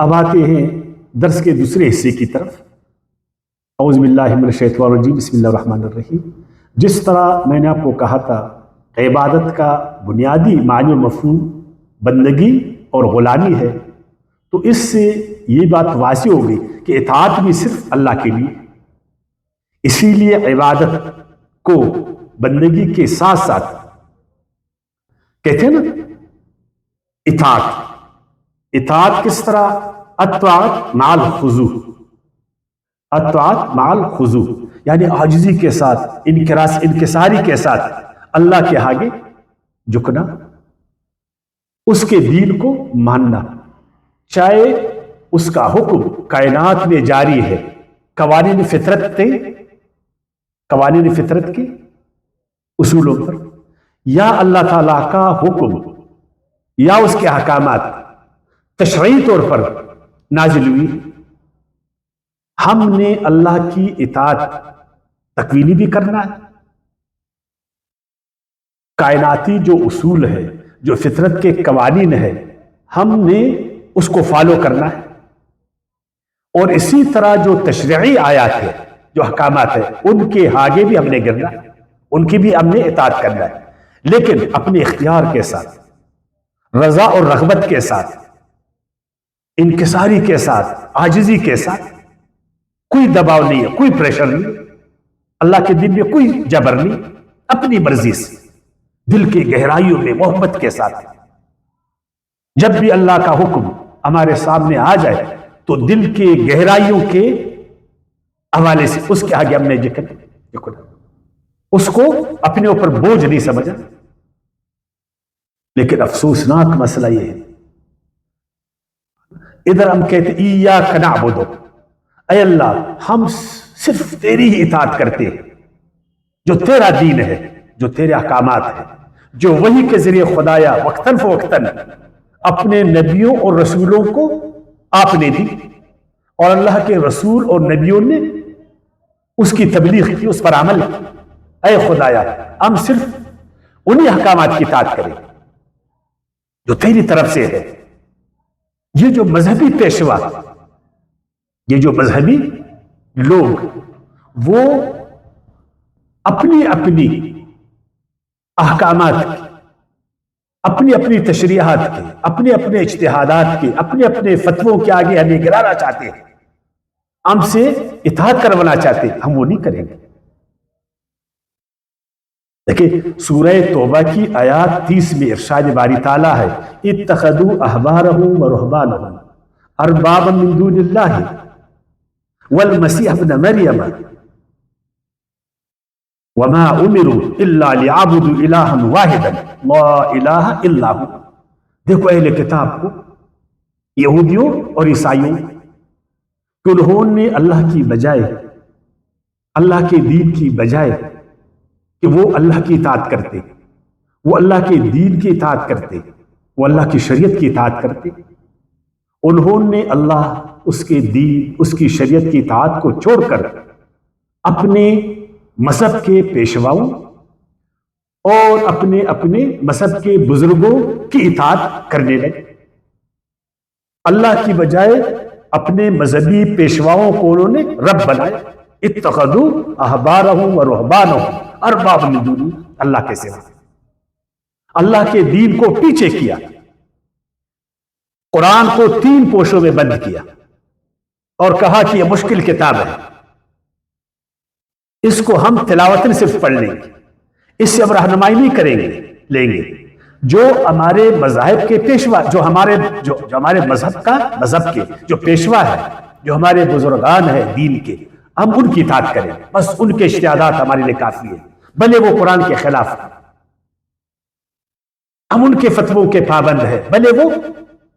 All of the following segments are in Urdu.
اب آتے ہیں درس کے دوسرے حصے کی طرف۔ اعوذ باللہ من الشیطان الرجیم، بسم اللہ الرحمن الرحیم۔ جس طرح میں نے آپ کو کہا تھا عبادت کا بنیادی معنی و مفہوم بندگی اور غلامی ہے، تو اس سے یہ بات واضح ہو گئی کہ اطاعت بھی صرف اللہ کے لیے، اسی لیے عبادت کو بندگی کے ساتھ ساتھ کہتے ہیں نا اطاعت کس طرح؟ اطاعت مع الخضوع، اطاعت مع الخضوع یعنی عاجزی کے ساتھ، انکساری کے ساتھ اللہ کے آگے جھکنا، اس کے دین کو ماننا، چاہے اس کا حکم کائنات میں جاری ہے، قوانین فطرت کے اصولوں پر، یا اللہ تعالیٰ کا حکم یا اس کے احکامات تشریعی طور پر نازل ہوئی، ہم نے اللہ کی اطاعت تکوینی بھی کرنا ہے، کائناتی جو اصول ہے، جو فطرت کے قوانین ہے، ہم نے اس کو فالو کرنا ہے، اور اسی طرح جو تشریعی آیات ہے، جو احکامات ہیں، ان کے آگے بھی ہم نے گرنا ہے، ان کی بھی ہم نے اطاعت کرنا ہے، لیکن اپنے اختیار کے ساتھ، رضا اور رغبت کے ساتھ، انکساری کے ساتھ، عاجزی کے ساتھ، کوئی دباؤ نہیں ہے، کوئی پریشر نہیں، اللہ کے دین میں کوئی جبر نہیں، اپنی مرضی سے، دل کی گہرائیوں میں محبت کے ساتھ۔ جب بھی اللہ کا حکم ہمارے سامنے آ جائے تو دل کی گہرائیوں کے حوالے سے اس کے آگے ہم نے جھکنا، اس کو اپنے اوپر بوجھ نہیں سمجھا۔ لیکن افسوسناک مسئلہ یہ ہے، ادھر ہم کہتے ایاک نعبد، اے اللہ ہم صرف تیری ہی اطاعت کرتے ہیں، جو تیرا دین ہے، جو تیرے احکامات ہیں، جو وحی کے ذریعے خدایا وقتاً فوقتاً اپنے نبیوں اور رسولوں کو آپ نے دی، اور اللہ کے رسول اور نبیوں نے اس کی تبلیغ کی، اس پر عمل کی۔ اے خدایا ہم صرف انہی احکامات کی اطاعت کریں جو تیری طرف سے ہے۔ یہ جو مذہبی پیشوا، یہ جو مذہبی لوگ، وہ اپنی اپنی احکامات کی، اپنی اپنی تشریحات کے، اپنے اپنے اجتہادات کے، اپنے اپنے فتووں کے آگے ہمیں گرانا چاہتے ہیں، ہم سے اطاعت کروانا چاہتے ہیں، ہم وہ نہیں کریں گے۔ دیکھیں سورہ توبہ کی آیات 30 میں ارشاد باری تعالیٰ ہے، اتخذوا احبارهم ورهبانهم اربابا من دون الله والمسیح ابن مریم وما امروا الا ليعبدوا الها واحدا لا الہ الا هو۔ دیکھو اہل کتاب کو، یہودیوں اور عیسائیوں، کہ انہوں نے اللہ کی بجائے، اللہ کے دین کی بجائے کہ وہ اللہ کی اطاعت کرتے، وہ اللہ کے دین کی اطاعت کرتے، وہ اللہ کی شریعت کی اطاعت کرتے، انہوں نے اللہ، اس کے دین، اس کی شریعت کی اطاعت کو چھوڑ کر اپنے مذہب کے پیشواؤں اور اپنے اپنے مذہب کے بزرگوں کی اطاعت کرنے لگے۔ اللہ کی بجائے اپنے مذہبی پیشواؤں کو انہوں نے رب بنایا، اتخذوا احبارهم ورهبانهم اربابا من دون اللہ کے سوا، اللہ کے دین کو پیچھے کیا، قرآن کو 3 پوشوں میں بند کیا اور کہا کہ یہ مشکل کتاب ہے، اس کو ہم تلاوتاً صرف پڑھ لیں گے، اس سے ہم رہنمائی نہیں کریں گے، لیں گے۔ جو ہمارے مذاہب کے پیشوا، جو ہمارے مذہب کے جو پیشوا ہے، جو ہمارے بزرگان ہیں دین کے، ہم ان کی اطاعت کریں، بس ان کے اجتہادات ہمارے لیے کافی ہیں، بھلے وہ قرآن کے خلاف ہیں، ہم ان کے فتووں کے پابند ہیں، بھلے وہ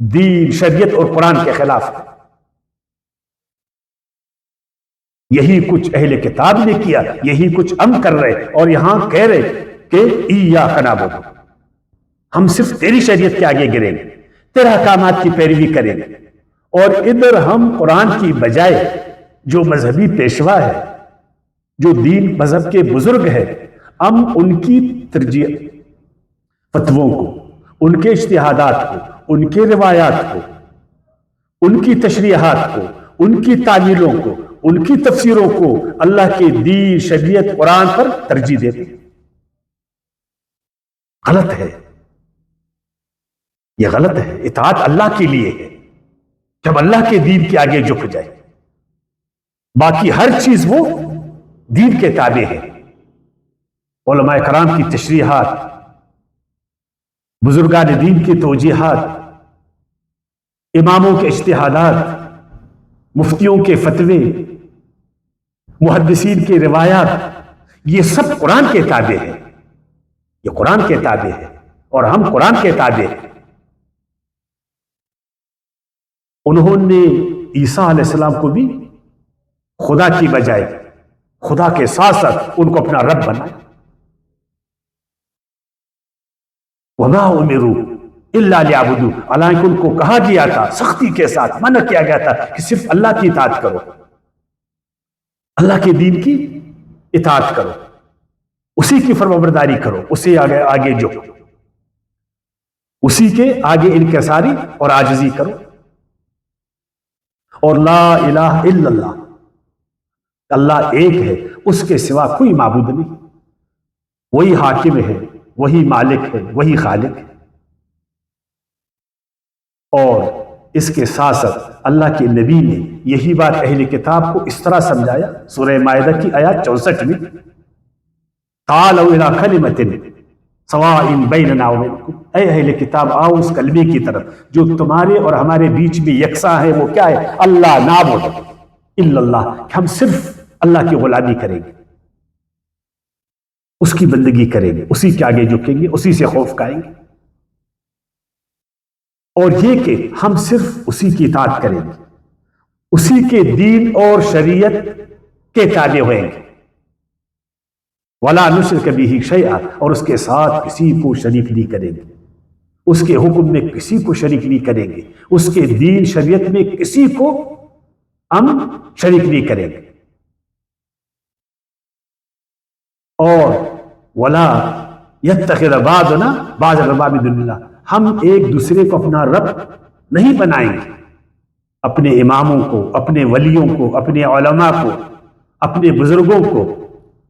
دین، شریعت اور قرآن کے خلاف ہیں۔ یہی کچھ اہل کتاب نے کیا، یہی کچھ ہم کر رہے، اور یہاں کہہ رہے کہ ایاک نعبد، ہم صرف تیری شریعت کے آگے گریں گے، تیرے احکامات کی پیروی کریں گے، اور ادھر ہم قرآن کی بجائے جو مذہبی پیشوا ہے، جو دین مذہب کے بزرگ ہیں، ہم ان کی ترجیح، فتووں کو، ان کے اجتہادات کو، ان کے روایات کو، ان کی تشریحات کو، ان کی تعویلوں کو، ان کی تفسیروں کو اللہ کے دین، شریعت، قرآن پر ترجیح دیتے ہیں۔ غلط ہے، یہ غلط ہے۔ اطاعت اللہ کے لیے ہے، جب اللہ کے دین کے آگے جھک جائے، باقی ہر چیز وہ دین کے تابع ہے۔ علماء کرام کی تشریحات، بزرگان دین کی توجیحات، اماموں کے اجتہادات، مفتیوں کے فتوے، محدثین کی روایات، یہ سب قرآن کے تابع ہے، یہ قرآن کے تابع ہے، اور ہم قرآن کے تابع ہیں۔ انہوں نے عیسیٰ علیہ السلام کو بھی خدا کی بجائے خدا کے ساتھ ساتھ ان کو اپنا رب بنایا۔ وَمَا أُمِرُوا إِلَّا لِيَعْبُدُوا، حالانکہ ان کو کہا گیا تھا، سختی کے ساتھ منع کیا گیا تھا کہ صرف اللہ کی اطاعت کرو، اللہ کے دین کی اطاعت کرو، اسی کی فرمانبرداری کرو، اسے آگے جو اسی کے آگے انکساری اور عاجزی کرو، اور لا الہ الا اللہ، اللہ ایک ہے، اس کے سوا کوئی معبود نہیں، وہی حاکم ہے، وہی مالک ہے، وہی خالق ہے۔ اور اس کے ساتھ ساتھ اللہ کے نبی نے یہی بات اہل کتاب کو اس طرح سمجھایا، سورہ مائدہ کی آیات 64 میں، تعالوا الی کلمۃ سواء بیننا وبینکم، اے اہل کتاب آؤ اس کلمے کی طرف جو تمہارے اور ہمارے بیچ میں یکساں ہے۔ وہ کیا ہے؟ اللہ نعبد الا اللہ، کہ ہم صرف اللہ کی غلامی کریں گے، اس کی بندگی کریں گے، اسی کے آگے جھکیں گے، اسی سے خوف کھائیں گے، اور یہ کہ ہم صرف اسی کی اطاعت کریں گے، اسی کے دین اور شریعت کے تابع ہوئیں گے۔ وَلَا نُشْرِكَ بِهِ شَيْئًا، اور اس کے ساتھ کسی کو شریک نہیں کریں گے، اس کے حکم میں کسی کو شریک نہیں کریں گے، اس کے دین شریعت میں کسی کو ہم شریک نہیں کریں گے۔ اور وَلَا يَتَّخِذَ بَعْضُنَا بَعْضًا أَرْبَابًا مِن دُونِ اللَّهِ، ہم ایک دوسرے کو اپنا رب نہیں بنائیں گے، اپنے اماموں کو، اپنے ولیوں کو، اپنے علماء کو، اپنے بزرگوں کو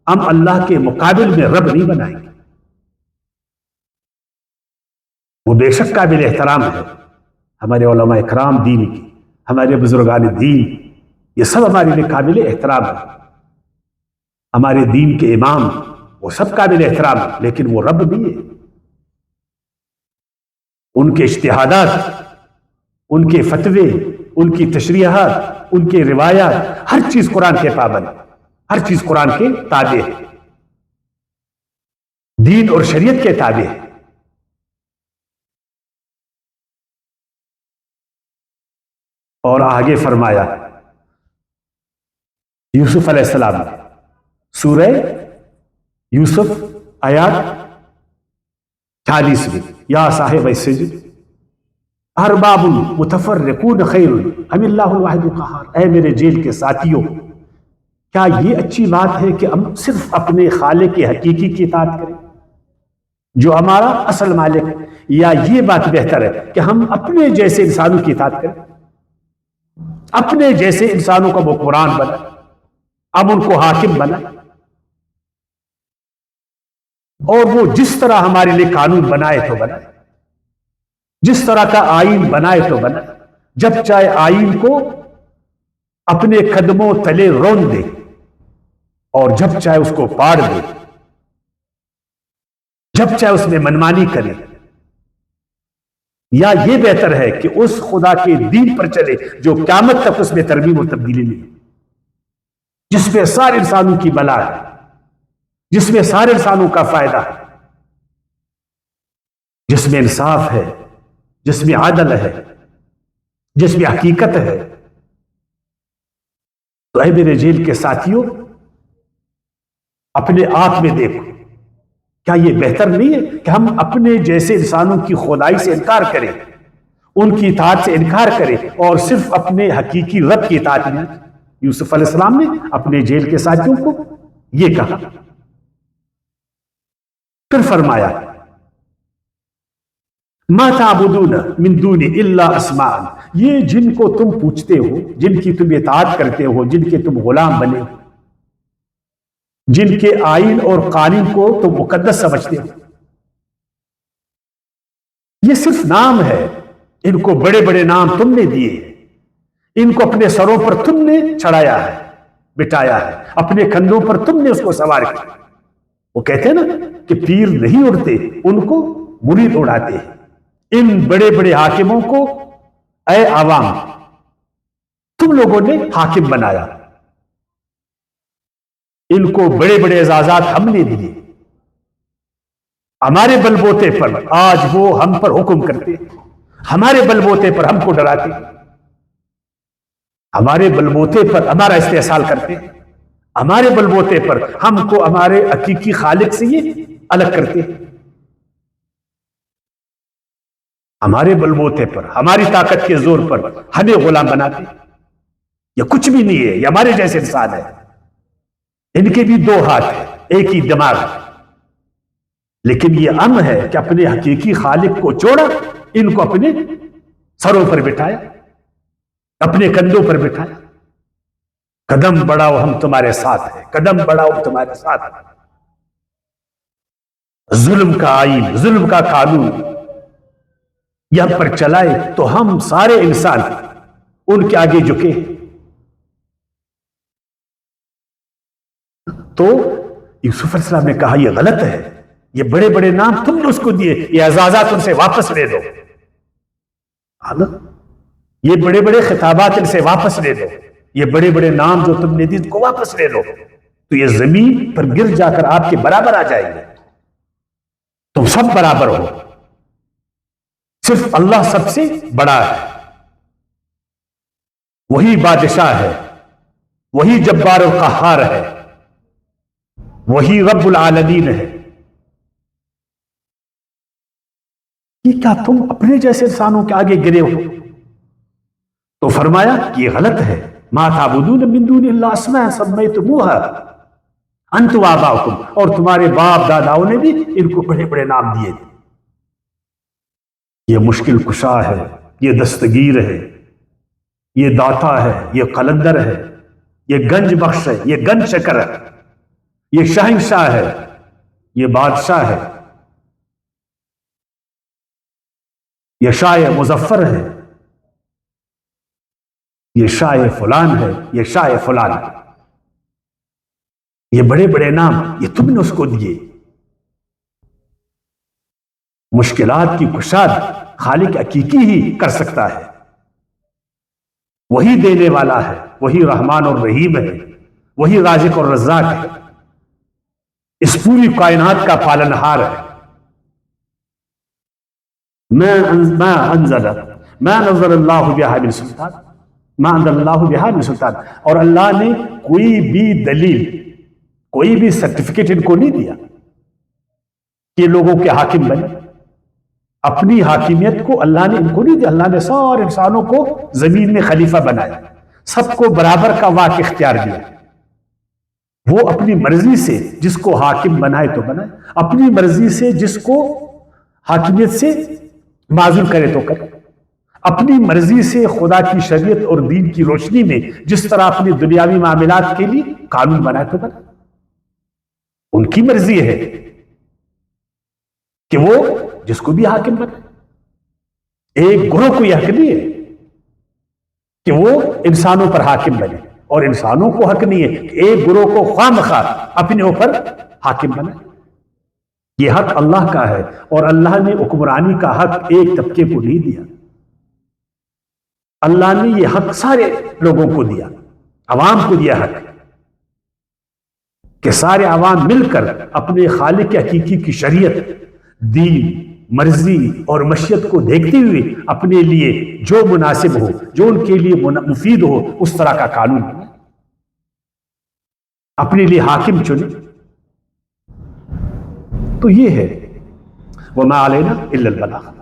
ہم اللہ کے مقابل میں رب نہیں بنائیں گے۔ وہ بے شک قابل احترام ہے، ہمارے علماء کرام دین کی، ہمارے بزرگان دین، یہ سب ہمارے لیے قابل احترام ہے۔ ہمارے دین کے امام وہ سب قابل احترام ہے، لیکن وہ رب نہیں ہے۔ ان کے اجتہادات، ان کے فتوے، ان کی تشریحات، ان کے روایات، ہر چیز قرآن کے پابند ہے، ہر چیز قرآن کے تابع ہے، دین اور شریعت کے تابع ہے۔ اور آگے فرمایا یوسف علیہ السلام نے، سورہ یوسف آیات 40 میں، یا صاحب السجن ارباب متفرقون خیر ام اللہ الواحد القہار، اے میرے جیل کے ساتھیوں، کیا یہ اچھی بات ہے کہ ہم صرف اپنے خالق حقیقی کی اطاعت کریں جو ہمارا اصل مالک ہے، یا یہ بات بہتر ہے کہ ہم اپنے جیسے انسانوں کی اطاعت کریں، اپنے جیسے انسانوں کا وہ قرآن بنائے، اب ان کو حاکم بنائے، اور وہ جس طرح ہمارے لیے قانون بنائے تو بنائے، جس طرح کا آئین بنائے تو بنائے، جب چاہے آئین کو اپنے قدموں تلے رون دے اور جب چاہے اس کو پاڑ دے، جب چاہے اس میں منمانی کرے، یا یہ بہتر ہے کہ اس خدا کے دین پر چلے جو قیامت تک اس میں ترمیم و تبدیلی نہیں، جس میں سارے انسانوں کی بلا ہے، جس میں سارے انسانوں کا فائدہ ہے، جس میں انصاف ہے، جس میں عدل ہے، جس میں حقیقت ہے۔ تو اے میرے جیل کے ساتھیوں، اپنے آپ میں دیکھو، کیا یہ بہتر نہیں ہے کہ ہم اپنے جیسے انسانوں کی خدائی سے انکار کریں، ان کی اطاعت سے انکار کریں، اور صرف اپنے حقیقی رب کی اطاعت میں؟ یوسف علیہ السلام نے اپنے جیل کے ساتھیوں کو یہ کہا، پھر فرمایا ما تعبدون من دون الا اسماء، یہ جن کو تم پوچھتے ہو، جن کی تم اطاعت کرتے ہو، جن کے تم غلام بنے ہو، جن کے آئین اور قانون کو تم مقدس سمجھتے ہو، یہ صرف نام ہے. ان کو بڑے بڑے نام تم نے دیے، ان کو اپنے سروں پر تم نے چڑھایا ہے، بٹھایا ہے، اپنے کندھوں پر تم نے اس کو سوار کیا. وہ کہتے ہیں نا کہ پیر نہیں اڑتے، ان کو مرید اڑاتے ہیں. ان بڑے بڑے حاکموں کو اے عوام تم لوگوں نے حاکم بنایا، ان کو بڑے بڑے اعزازات ہم نے دیے، ہمارے بل بوتے پر آج وہ ہم پر حکم کرتے، ہمارے بل بوتے پر ہم کو ڈراتے، ہمارے بل بوتے پر ہمارا استحصال کرتے، ہمارے بل بوتے پر ہم کو ہمارے حقیقی خالق سے یہ الگ کرتے، ہمارے بل بوتے پر ہماری طاقت کے زور پر ہمیں غلام بناتے. یہ کچھ بھی نہیں ہے، یہ ہمارے جیسے انسان ہے. ان کے بھی دو ہاتھ ہیں، ایک ہی دماغ ہے، لیکن یہ ام ہے کہ اپنے حقیقی خالق کو چھوڑا، ان کو اپنے سروں پر بٹھایا، اپنے کندھوں پر بٹھایا. قدم بڑھاؤ ہم تمہارے ساتھ ہیں، قدم بڑھاؤ ہم تمہارے ساتھ ہیں. ظلم کا آئین، ظلم کا قانون یہاں پر چلائے تو ہم سارے انسان ان کے آگے جھکے. تو یوسف علیہ السلام نے کہا یہ غلط ہے، یہ بڑے بڑے نام تم نے اس کو دیے، یہ اعزازات ان سے واپس لے دو، یہ بڑے بڑے خطابات ان سے واپس لے دو، یہ بڑے بڑے نام جو تم نے دی ان کو واپس لے دو، تو یہ زمین پر گر جا کر آپ کے برابر آ جائیں گے. تم سب برابر ہو، صرف اللہ سب سے بڑا ہے، وہی بادشاہ ہے، وہی جبار و قہار ہے، وہی رب العالمین ہے. یہ کیا تم اپنے جیسے انسانوں کے آگے گرے ہو؟ تو فرمایا کہ یہ غلط ہے. ما تعبدون من دون اللہ اسماء سمیتموها انتم وآباؤکم، اور تمہارے باپ داداؤں نے بھی ان کو بڑے بڑے نام دیے. یہ مشکل کشا ہے، یہ دستگیر ہے، یہ داتا ہے، یہ قلندر ہے، یہ گنج بخش ہے، یہ گنج شکر ہے، یہ شہنشاہ ہے، یہ بادشاہ ہے، یہ شاہ مظفر ہے، یہ شاہ فلان ہے، یہ شاہ فلان ہے. یہ بڑے بڑے نام یہ تم نے اس کو دیے. مشکلات کی کشاد خالق حقیقی ہی کر سکتا ہے، وہی دینے والا ہے، وہی رحمان اور رحیم ہے، وہی رازق اور رزاق ہے، اس پوری کائنات کا پالنہار ہے. ما انزل اللہ بہا من سلطان، ما انزل اللہ بہا من سلطان، اور اللہ نے کوئی بھی دلیل، کوئی بھی سرٹیفکیٹ ان کو نہیں دیا کہ لوگوں کے حاکم بنے. اپنی حاکمیت کو اللہ نے ان کو نہیں دیا. اللہ نے سارے انسانوں کو زمین میں خلیفہ بنایا، سب کو برابر کا واک اختیار دیا. وہ اپنی مرضی سے جس کو حاکم بنائے تو بنائے، اپنی مرضی سے جس کو حاکمیت سے معزول کرے تو کرے، اپنی مرضی سے خدا کی شریعت اور دین کی روشنی میں جس طرح اپنی دنیاوی معاملات کے لیے قانون بنائے تو بنائے. ان کی مرضی ہے کہ وہ جس کو بھی حاکم بنائے. ایک گروہ کو یہ حق نہیں ہے کہ وہ انسانوں پر حاکم بنے، اور انسانوں کو حق نہیں ہے کہ ایک گروہ کو خواہ مخواہ اپنے اوپر حاکم بنائے. یہ حق اللہ کا ہے، اور اللہ نے حکمرانی کا حق ایک طبقے کو نہیں دیا. اللہ نے یہ حق سارے لوگوں کو دیا، عوام کو دیا حق کہ سارے عوام مل کر اپنے خالق حقیقی کی شریعت، دین، مرضی اور مشیت کو دیکھتے ہوئے اپنے لیے جو مناسب ہو، جو ان کے لیے مفید ہو، اس طرح کا قانون بنائے، اپنے لیے حاکم چنے. تو یہ ہے وَمَا عَلَيْنَا إِلَّا الْبَلَاغُ.